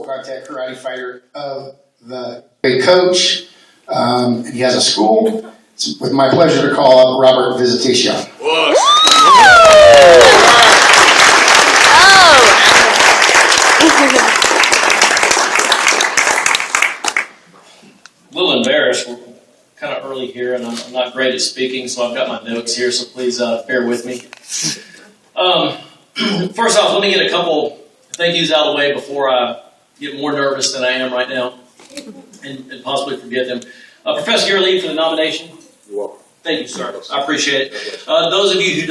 full contact karate fighter of the coach. He has a school. It's with my pleasure to call up Robert Visitacion. Whoa. A little embarrassed. We're kind of early here, and I'm not great at speaking, so I've got my notes here, so please bear with me. First off, let me get a couple thank yous out of the way before I get more nervous than I am right now and possibly forget them. Professor Gary Lee for the nomination. You're welcome. Thank you, sir. I appreciate it. Those of you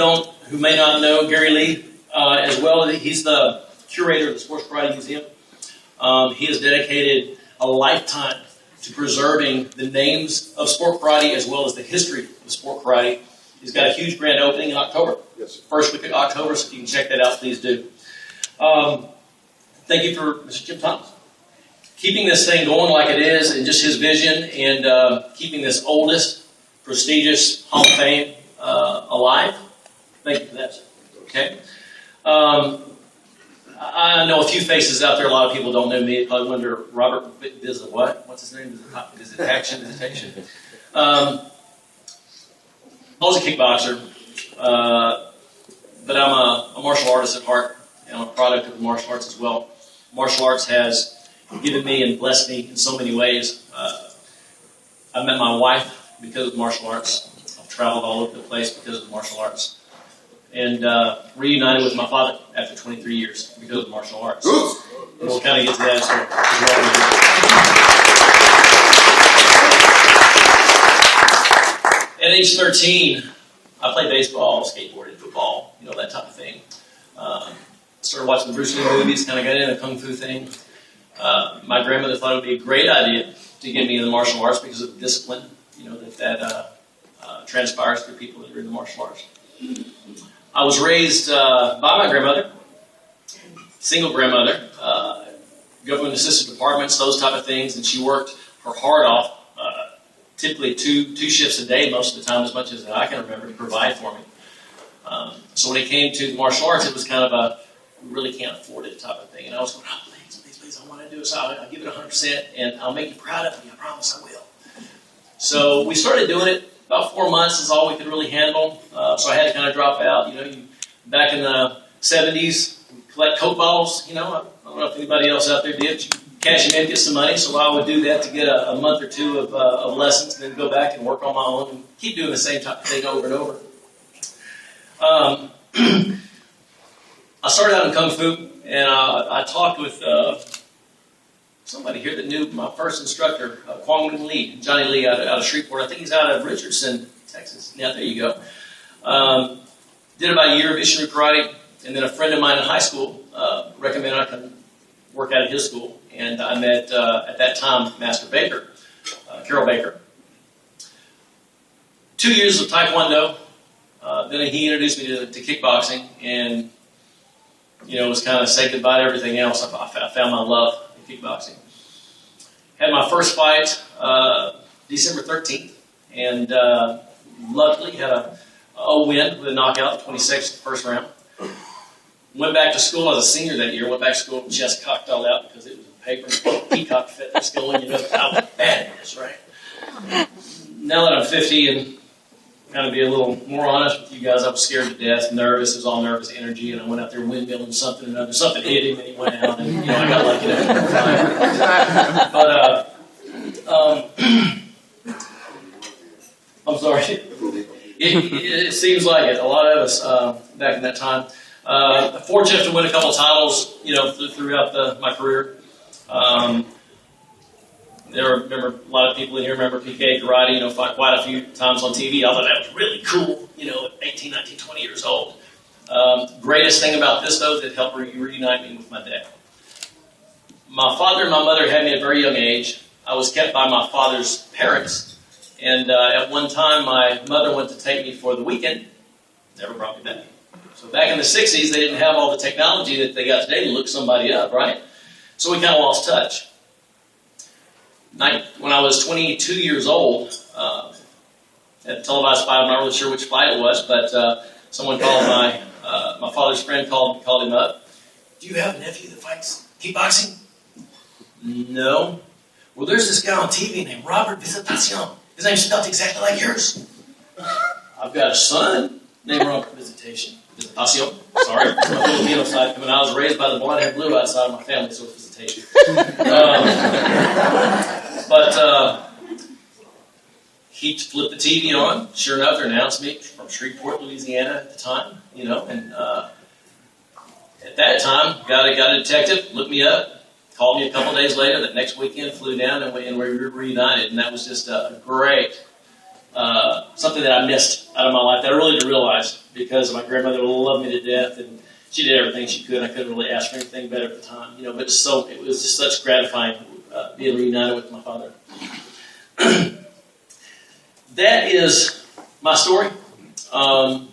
who may not know Gary Lee as well, he's the curator of the Sports Karate Museum. He has dedicated a lifetime to preserving the names of sport karate as well as the history of sport karate. He's got a huge grand opening in October. Yes, sir. First week of October, so if you can check that out, please do. Thank you for Mr. Jim Thomas. Keeping this thing going like it is, and just his vision, and keeping this oldest, prestigious Hall of Fame alive. Thank you for that, sir. Okay. I know a few faces out there. A lot of people don't know me. They probably wonder, Robert what? What's his name? Visitation. I was a kickboxer, but I'm a martial artist at heart, and I'm a product of the martial arts as well. Martial arts has given me and blessed me in so many ways. I met my wife because of martial arts. I've traveled all over the place because of martial arts. And reunited with my father after 23 years because of martial arts. And we'll kind of get to that as well. At age 13, I played baseball, skateboarded, football, that type of thing. Started watching the Bruce Lee movies, kind of got into the Kung Fu thing. My grandmother thought it would be a great idea to get me into the martial arts because of the discipline, that transpires through people that are in the martial arts. I was raised by my grandmother, single grandmother, government assisted departments, those type of things, and she worked her heart off, typically two shifts a day most of the time, as much as I can remember, to provide for me. So when it came to the martial arts, it was kind of a, we really can't afford it type of thing. And I was going, please, I want to do it, so I'll give it 100%, and I'll make you proud of me, I promise I will. So we started doing it. About 4 months is all we could really handle, so I had to kind of drop out. Back in the 70s, collect Coke bottles. I don't know if anybody else out there did. You cash them in, get some money. So I would do that to get a month or two of lessons, and then go back and work on my own and keep doing the same type of thing over and over. I started out in Kung Fu, and I talked with somebody here that knew my first instructor, Kwang Wing Lee, Johnny Lee out of Shreveport. I think he's out of Richardson, Texas. Yeah, there you go. Did about a year of Ishiru karate, and then a friend of mine in high school recommended I could work out at his school. And I met, at that time, Master Baker, Carol Baker. 2 years of Taekwondo. Then he introduced me to kickboxing, and it was kind of say goodbye to everything else. I found my love in kickboxing. Had my first fight December 13th, and luckily had a win with a knockout, 26th, first round. Went back to school as a senior that year. Went back to school with chest cocked all out because it was a paper and peacock fitness going. How bad it is, right? Now that I'm 50 and kind of be a little more honest with you guys, I was scared to death, nervous. It was all nervous energy, and I went out there windmilling something and other. Something hit him, and he went out, and I got lucky enough. But I'm sorry. It seems like it. A lot of us back in that time. Fortunate to win a couple titles, throughout my career. Remember a lot of people in here remember PK karate, fought quite a few times on TV. I thought that was really cool, at 18, 19, 20 years old. Greatest thing about this, though, that helped reunite me with my dad. My father and my mother had me at a very young age. I was kept by my father's parents. And at one time, my mother went to take me for the weekend. Never brought me back. So back in the 60s, they didn't have all the technology that they got today to look somebody up, right? So we kind of lost touch. When I was 22 years old, at a televised fight, I'm not really sure which fight it was, but someone called my father's friend called him up. Do you have a nephew that fights kickboxing? No. Well, there's this guy on TV named Robert Visitacion. His name's spelled exactly like yours. I've got a son named Robert Visitacion. Visitacion. Sorry, my Filipino side. I mean, I was raised by the blonde-haired, blue-eyed side of my family, so it's Visitation. But he flipped the TV on. Sure enough, they announced me from Shreveport, Louisiana at the time. You know, and at that time, got a detective, looked me up. Called me a couple days later. That next weekend, flew down and we reunited, and that was just a great something that I missed out of my life that I really didn't realize, because my grandmother loved me to death and she did everything she could. I couldn't really ask for anything better at the time, you know. But it was just such gratifying being reunited with my father. That is my story. I'm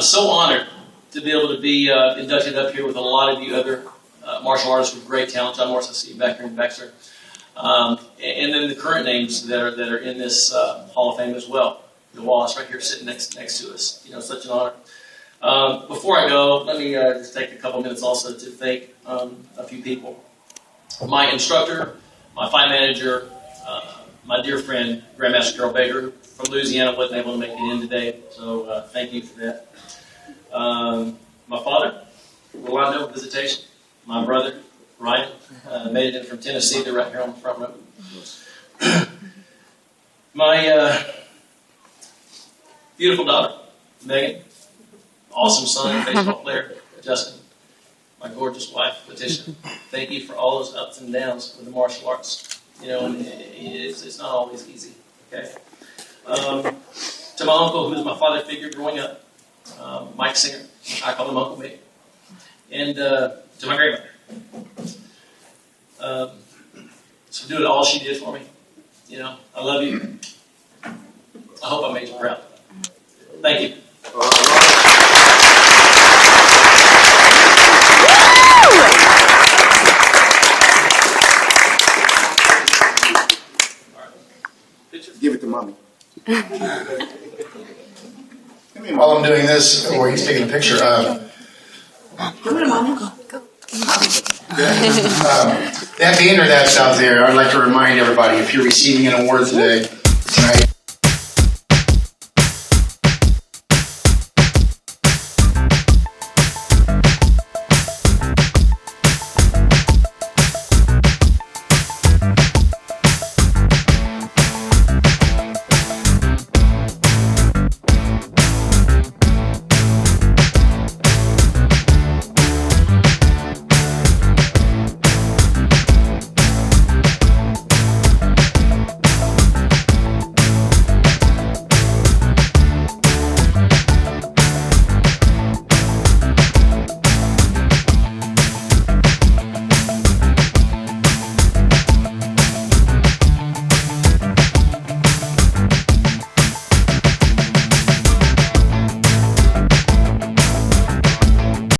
so honored to be able to be inducted up here with a lot of you other martial artists with great talent. John Morris, I see you back here in Baxter. And then the current names that are in this Hall of Fame as well. Bill Wallace right here sitting next to us. You know, such an honor. Before I go, let me just take a couple minutes also to thank a few people. My instructor, my fight manager, my dear friend, Grandmaster Carol Baker from Louisiana, wasn't able to make it in today, so thank you for that. My father, Rolando Visitacion. My brother, Ryan, made it in from Tennessee. They're right here on the front row. My beautiful daughter, Megan. Awesome son, baseball player, Justin. My gorgeous wife, Letitia. Thank you for all those ups and downs with the martial arts. You know, and it's not always easy. Okay. To my uncle, who was my father figure growing up, Mike Singer. I call him Uncle Mick. And to my grandmother. So doing all she did for me. You know, I love you. I hope I made you proud. Thank you. Give it to mommy. While I'm doing this, or he's taking a picture, that banner that's out there, I'd like to remind everybody, if you're receiving an award today,